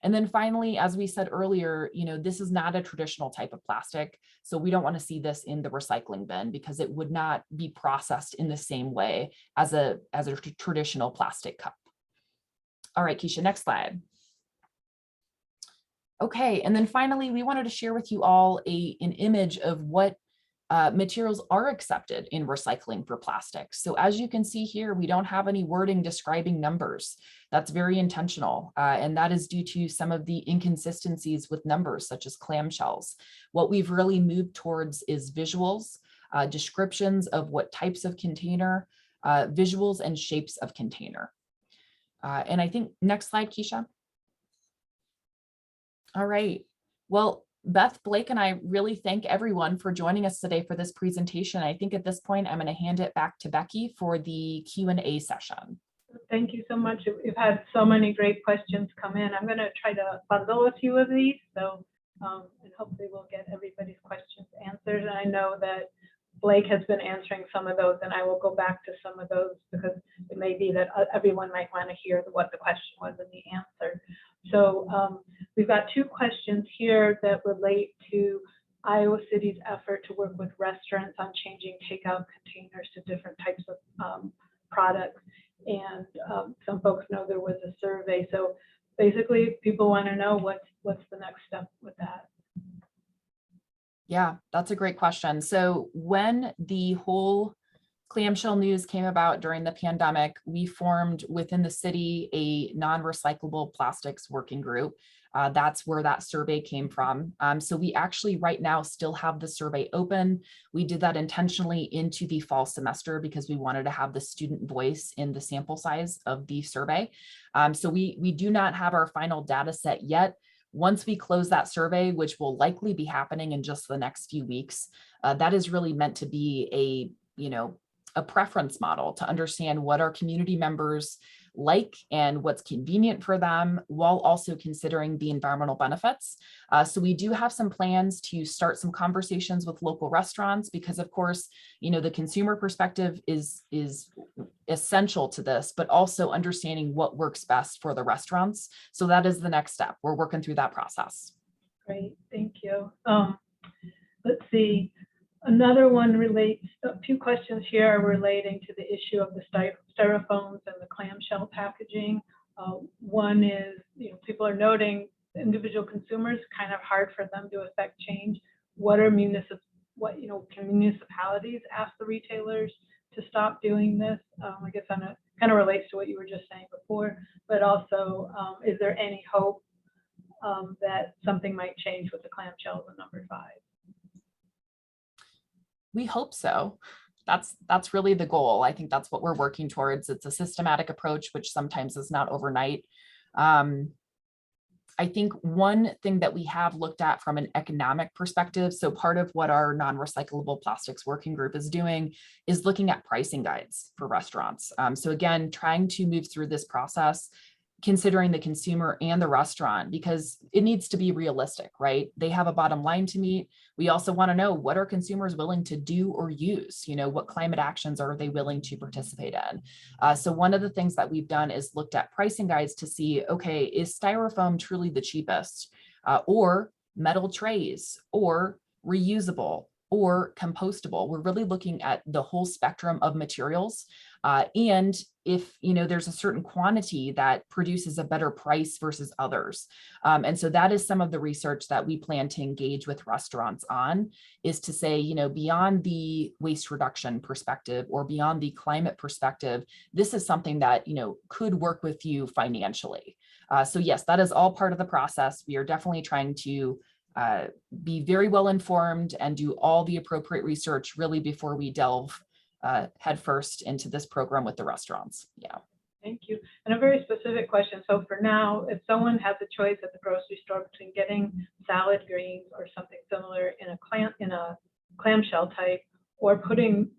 And then finally, as we said earlier, this is not a traditional type of plastic. So we don't want to see this in the recycling bin because it would not be processed in the same way as a traditional plastic cup. All right, Keisha, next slide. Okay, and then finally, we wanted to share with you all an image of what materials are accepted in recycling for plastics. So as you can see here, we don't have any wording describing numbers. That's very intentional, and that is due to some of the inconsistencies with numbers, such as clamshells. What we've really moved towards is visuals, descriptions of what types of container, visuals and shapes of container. And I think next slide, Keisha. All right. Well, Beth, Blake, and I really thank everyone for joining us today for this presentation. I think at this point, I'm going to hand it back to Becky for the Q&A session. Thank you so much. We've had so many great questions come in. I'm going to try to bundle a few of these, so and hopefully we'll get everybody's questions answered. And I know that Blake has been answering some of those, and I will go back to some of those because it may be that everyone might want to hear what the question was and the answer. So we've got two questions here that relate to Iowa City's effort to work with restaurants on changing takeout containers to different types of products. And some folks know there was a survey. So basically, people want to know what's the next step with that. Yeah, that's a great question. So when the whole clamshell news came about during the pandemic, we formed within the city a non-recyclable plastics working group. That's where that survey came from. So we actually right now still have the survey open. We did that intentionally into the fall semester because we wanted to have the student voice in the sample size of the survey. So we do not have our final data set yet. Once we close that survey, which will likely be happening in just the next few weeks, that is really meant to be a preference model to understand what our community members like and what's convenient for them, while also considering the environmental benefits. So we do have some plans to start some conversations with local restaurants because, of course, the consumer perspective is essential to this, but also understanding what works best for the restaurants. So that is the next step. We're working through that process. Great, thank you. Let's see. Another one relates, a few questions here are relating to the issue of the styrofoams and the clamshell packaging. One is, people are noting individual consumers, kind of hard for them to affect change. Can municipalities ask the retailers to stop doing this? I guess it kind of relates to what you were just saying before, but also, is there any hope that something might change with the clamshells in number 5? We hope so. That's really the goal. I think that's what we're working towards. It's a systematic approach, which sometimes is not overnight. I think one thing that we have looked at from an economic perspective, so part of what our non-recyclable plastics working group is doing is looking at pricing guides for restaurants. So again, trying to move through this process, considering the consumer and the restaurant, because it needs to be realistic, right? They have a bottom line to meet. We also want to know, what are consumers willing to do or use? What climate actions are they willing to participate in? So one of the things that we've done is looked at pricing guides to see, okay, is styrofoam truly the cheapest, or metal trays, or reusable, or compostable? We're really looking at the whole spectrum of materials. And if there's a certain quantity that produces a better price versus others. And so that is some of the research that we plan to engage with restaurants on, is to say, beyond the waste reduction perspective or beyond the climate perspective, this is something that, could work with you financially. So yes, that is all part of the process. We are definitely trying to be very well informed and do all the appropriate research really before we delve headfirst into this program with the restaurants. Yeah. Thank you. And a very specific question. So for now, if someone has a choice at the grocery store between getting salad greens or something similar in a clamshell type, or putting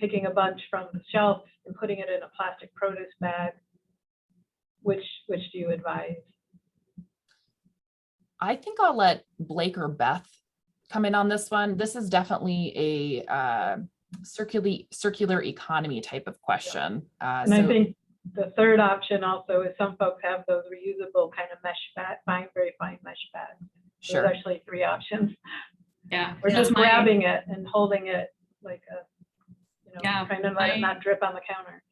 picking a bunch from the shelf and putting it in a plastic produce bag, which do you advise? I think I'll let Blake or Beth come in on this one. This is definitely a circular economy type of question. And I think the third option also is some folks have those reusable kind of mesh very fine mesh bags. Sure. There's actually 3 options. Yeah. Or just grabbing it and holding it like kind of let it not drip on the counter.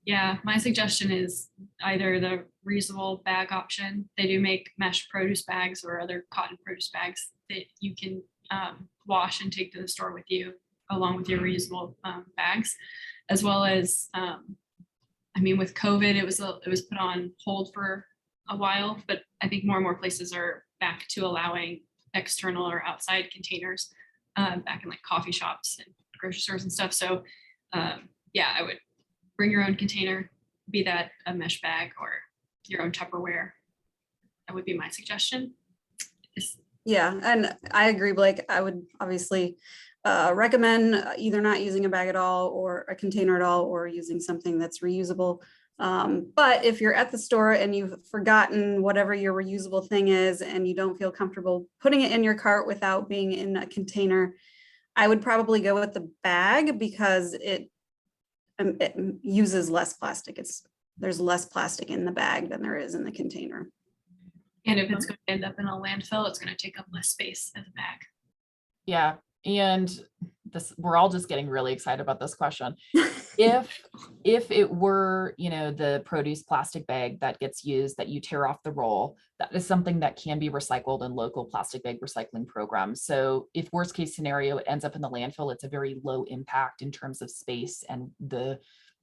Yeah, my suggestion is either the reusable bag option. They do make mesh produce bags or other cotton produce bags that you can wash and take to the store with you, along with your reusable bags, as well as, with COVID, it was put on hold for a while, but I think more and more places are back to allowing external or outside containers, back in like coffee shops and grocery stores and stuff. So yeah, I would bring your own container, be that a mesh bag or your own Tupperware. That would be my suggestion. Yeah, and I agree, Blake. I would obviously recommend either not using a bag at all or a container at all, or using something that's reusable. But if you're at the store and you've forgotten whatever your reusable thing is and you don't feel comfortable putting it in your cart without being in a container, I would probably go with the bag because it uses less plastic. There's less plastic in the bag than there is in the container. And if it's going to end up in a landfill, it's going to take up less space as a bag. Yeah. And we're all just getting really excited about this question. If it were, the produce plastic bag that gets used, that you tear off the roll, that is something that can be recycled in local plastic bag recycling programs. So if worst case scenario, it ends up in the landfill, it's a very low impact in terms of space and the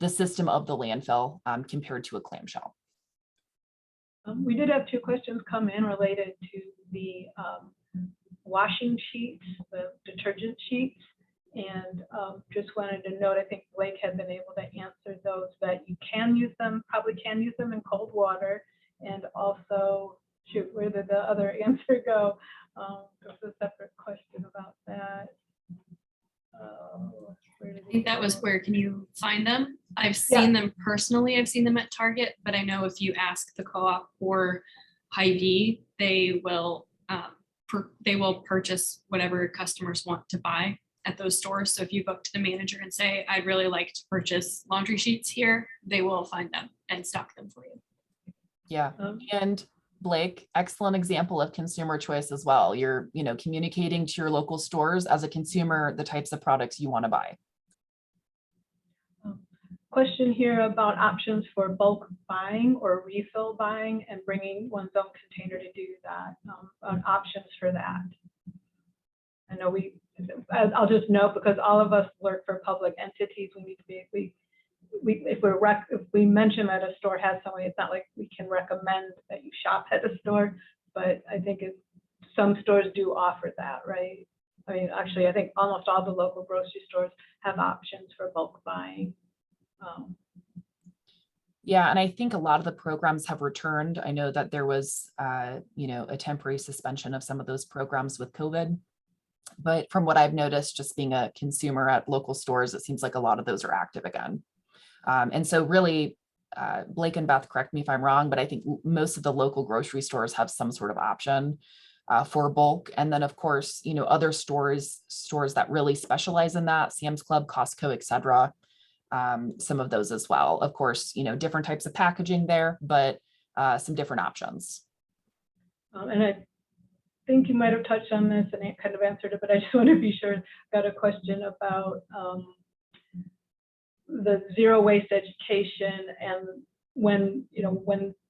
system of the landfill compared to a clamshell. We did have 2 questions come in related to the washing sheets, the detergent sheets. And just wanted to note, I think Blake had been able to answer those, that you can use them, probably can use them in cold water. And also, shoot, where did the other answer go? There's a separate question about that. Where did I think it that was go? where can you find them? I've seen them personally. I've seen them at Target, but I know if you ask the co-op or Hy-Vee, they will purchase whatever customers want to buy at those stores. So if you go up to the manager and say, I'd really like to purchase laundry sheets here, they will find them and stock them for you. Yeah. Um, And Blake, excellent example of consumer choice as well. You're, communicating to your local stores as a consumer, the types of products you want to buy. Question here about options for bulk buying or refill buying and bringing one's own container to do that, on options for that. I know I'll just note, because all of us work for public entities, we need to be, if we mention that a store has something, it's not like we can recommend that you shop at a store, but I think some stores do offer that, right? I mean, actually, I think almost all the local grocery stores have options for bulk buying. Yeah, and I think a lot of the programs have returned. I know that there was, a temporary suspension of some of those programs with COVID. But from what I've noticed, just being a consumer at local stores, it seems like a lot of those are active again. And so really, Blake and Beth, correct me if I'm wrong, but I think most of the local grocery stores have some sort of option for bulk. And then of course, other stores that really specialize in that, Sam's Club, Costco, et cetera. Some of those as well. Of course, different types of packaging there, but some different options. And I think you might have touched on this and it kind of answered it, but I just want to be sure. Got a question about the zero waste education, and when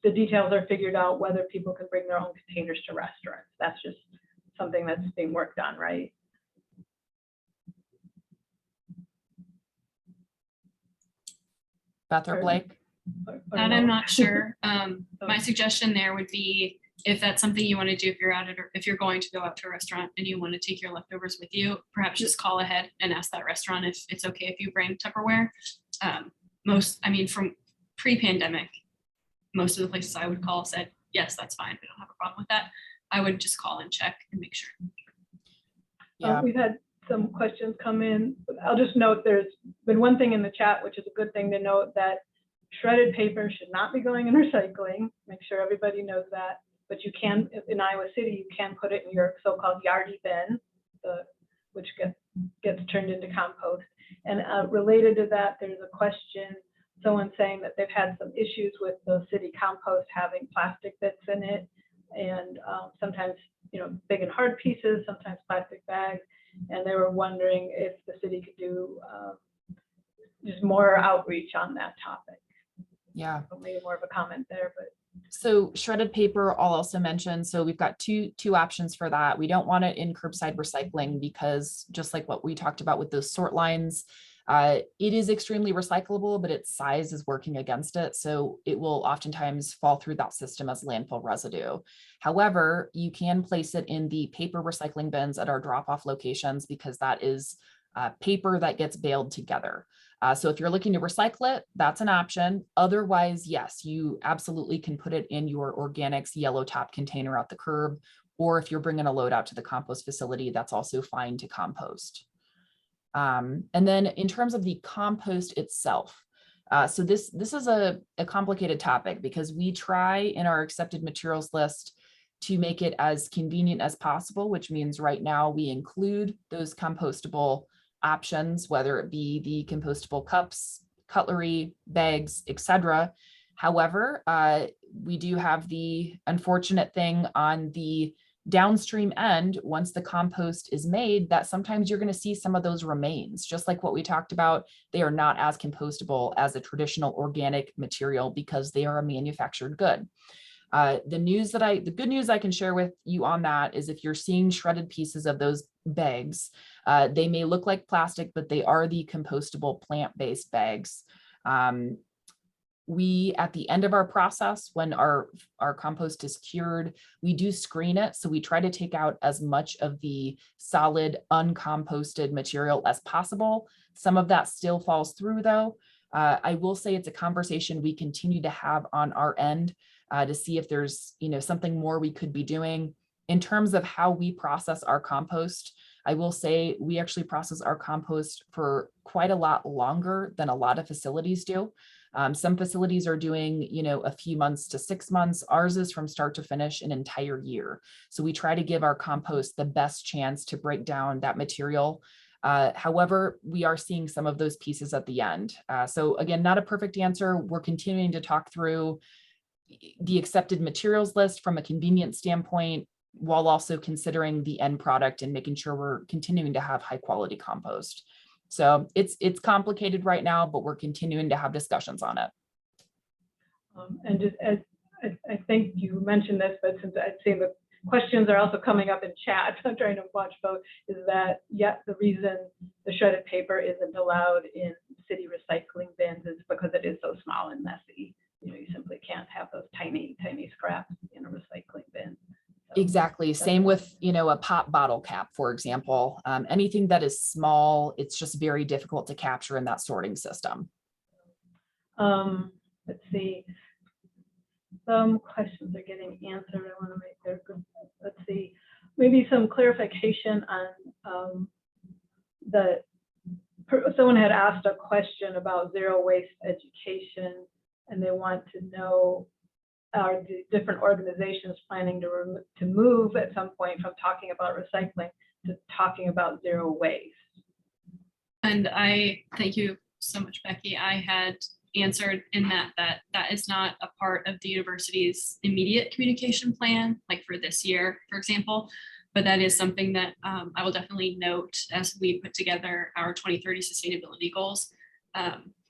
the details are figured out, whether people can bring their own containers to restaurants. That's just something that's being worked on, right? Beth or Blake? Or That no? I'm not sure. My suggestion there would be, if that's something you want to do, if you're going to go out to a restaurant and you want to take your leftovers with you, perhaps just call ahead and ask that restaurant if it's okay if you bring Tupperware. From pre-pandemic, most of the places I would call said, yes, that's fine. We don't have a problem with that. I would just call and check and make sure. Yeah. We've had some questions come in. I'll just note there's been one thing in the chat, which is a good thing to note, that shredded paper should not be going in recycling. Make sure everybody knows that. But you can, in Iowa City, you can put it in your so-called yardie bin, which gets turned into compost. And related to that, there's a question, someone saying that they've had some issues with the city compost having plastic bits in it, and sometimes, big and hard pieces, sometimes plastic bags. And they were wondering if the city could do just more outreach on that topic. Yeah. So maybe more of a comment there, but. So shredded paper, I'll also mention. So we've got two options for that. We don't want it in curbside recycling because, just like what we talked about with those sort lines, it is extremely recyclable, but its size is working against it. So it will oftentimes fall through that system as landfill residue. However, you can place it in the paper recycling bins at our drop-off locations, because that is paper that gets baled together. So if you're looking to recycle it, that's an option. Otherwise, yes, you absolutely can put it in your organics yellow top container at the curb, or if you're bringing a load out to the compost facility, that's also fine to compost. And then in terms of the compost itself, so this is a complicated topic, because we try in our accepted materials list to make it as convenient as possible, which means right now we include those compostable options, whether it be the compostable cups, cutlery, bags, etc. However, we do have the unfortunate thing on the downstream end, once the compost is made, that sometimes you're going to see some of those remains. Just like what we talked about, they are not as compostable as a traditional organic material because they are a manufactured good. The good news I can share with you on that is, if you're seeing shredded pieces of those bags, they may look like plastic, but they are the compostable plant-based bags. We, at the end of our process, when our compost is cured, we do screen it. So we try to take out as much of the solid uncomposted material as possible. Some of that still falls through though. I will say it's a conversation we continue to have on our end to see if there's, something more we could be doing. In terms of how we process our compost, I will say we actually process our compost for quite a lot longer than a lot of facilities do. Some facilities are doing, a few months to 6 months. Ours is from start to finish an entire year. So we try to give our compost the best chance to break down that material. However, we are seeing some of those pieces at the end. So again, not a perfect answer. We're continuing to talk through the accepted materials list from a convenience standpoint, while also considering the end product and making sure we're continuing to have high quality compost. So it's complicated right now, but we're continuing to have discussions on it. And just as I think you mentioned this, but since I'd seen the questions are also coming up in chat, I'm trying to watch both, is that, yes, the reason the shredded paper isn't allowed in city recycling bins is because it is so small and messy. You simply can't have those tiny, tiny scraps in a recycling bin. Exactly. Same with, a pop bottle cap, for example. Anything that is small, it's just very difficult to capture in that sorting system. Let's see. Some questions are getting answered. I want to make their good. Let's see. Maybe some clarification on someone had asked a question about zero waste education, and they want to know, are the different organizations planning to move at some point from talking about recycling to talking about zero waste? And I thank you so much, Becky. I had answered in that is not a part of the university's immediate communication plan, like for this year, for example, but that is something that I will definitely note as we put together our 2030 sustainability goals.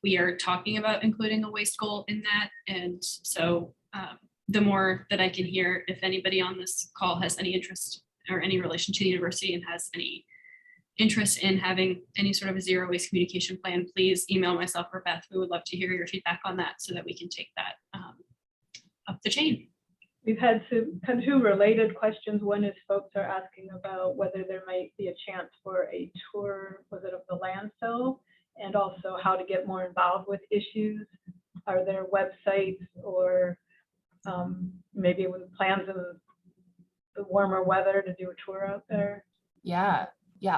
We are talking about including a waste goal in that. And so the more that I can hear, if anybody on this call has any interest or any relation to the university and has any interest in having any sort of a zero waste communication plan, please email myself or Beth. We would love to hear your feedback on that so that we can take that up the chain. We've had two related questions. One is folks are asking about whether there might be a chance for a tour, was it of the landfill, and also how to get more involved with issues. Are there websites or maybe with plans in the warmer weather to do a tour out there? Yeah,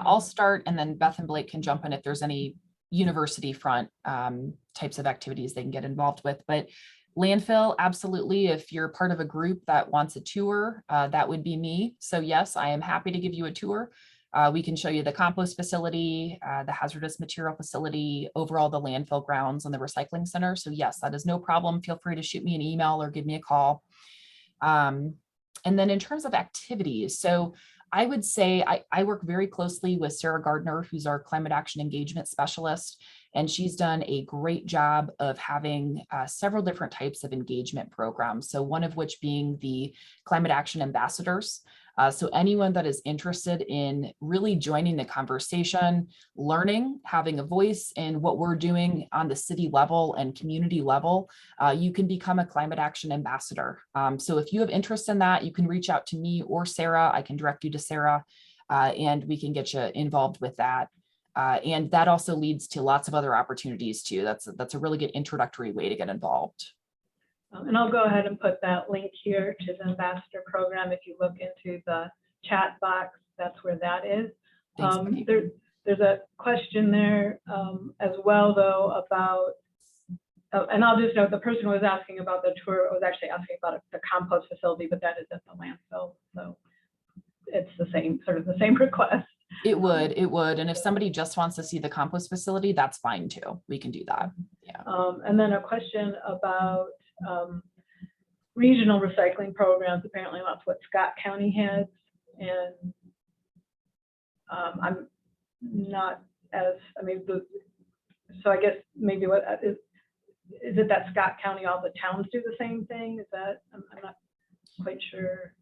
I'll start, and then Beth and Blake can jump in if there's any university front types of activities they can get involved with. But landfill, absolutely. If you're part of a group that wants a tour, that would be me. So yes, I am happy to give you a tour. We can show you the compost facility, the hazardous material facility, overall the landfill grounds and the recycling center. So yes, that is no problem. Feel free to shoot me an email or give me a call. And then in terms of activities, so I would say I work very closely with Sarah Gardner, who's our climate action engagement specialist, and she's done a great job of having several different types of engagement programs. So one of which being the climate action ambassadors. So anyone that is interested in really joining the conversation, learning, having a voice in what we're doing on the city level and community level, you can become a climate action ambassador. So if you have interest in that, you can reach out to me or Sarah. I can direct you to Sarah and we can get you involved with that. And that also leads to lots of other opportunities too. That's a really good introductory way to get involved. And I'll go ahead and put that link here to the ambassador program. If you look into the chat box, that's where that is. There's a question there as well, though, about, and I'll just note the person who was asking about the tour was actually asking about the compost facility, but that is at the landfill. So it's the same, sort of the same request. It would. And if somebody just wants to see the compost facility, that's fine too. We can do that. Yeah. And then a question about regional recycling programs. Apparently that's what Scott County has, and I'm not as, so I guess maybe what is it that Scott County, all the towns do the same thing? Is that, I'm not quite sure.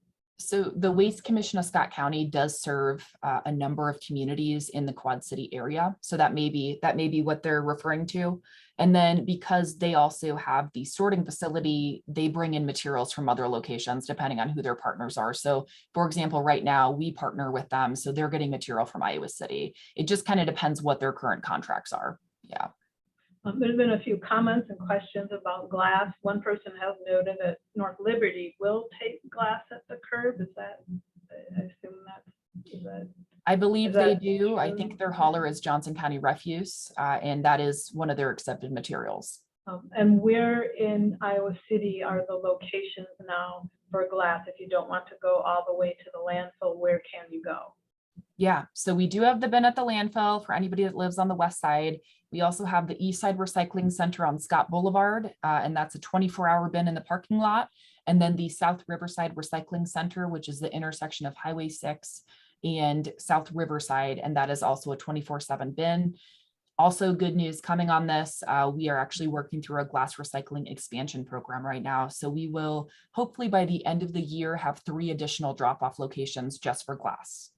So the Waste Commission of Scott County does serve a number of communities in the Quad City area. So that may be what they're referring to. And then because they also have the sorting facility, they bring in materials from other locations depending on who their partners are. So for example, right now we partner with them, so they're getting material from Iowa City. It just kind of depends what their current contracts are. Yeah. There's been a few comments and questions about glass. One person has noted that North Liberty will take glass at the curb. Is that, I assume is that? I believe Is they that do. I true? think their hauler is Johnson County Refuse, and that is one of their accepted materials. And where in Iowa City are the locations now for glass? If you don't want to go all the way to the landfill, where can you go? Yeah, so we do have the bin at the landfill for anybody that lives on the west side. We also have the East Side Recycling Center on Scott Boulevard, and that's a 24-hour bin in the parking lot. And then the South Riverside Recycling Center, which is the intersection of Highway 6 and South Riverside, and that is also a 24/7 bin. Also good news coming on this, we are actually working through a glass recycling expansion program right now. So we will hopefully by the end of the year have 3 additional drop-off locations just for glass.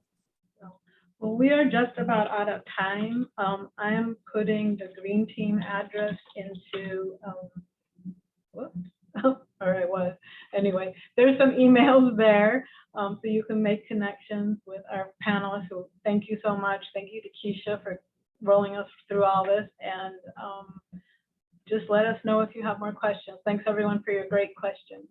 Well, we are just about out of time. I am putting the Green Team address into, whoops. Or I was. Anyway, there's some emails there, so you can make connections with our panelists. So thank you so much. Thank you to Keisha for rolling us through all this, and just let us know if you have more questions. Thanks everyone for your great questions.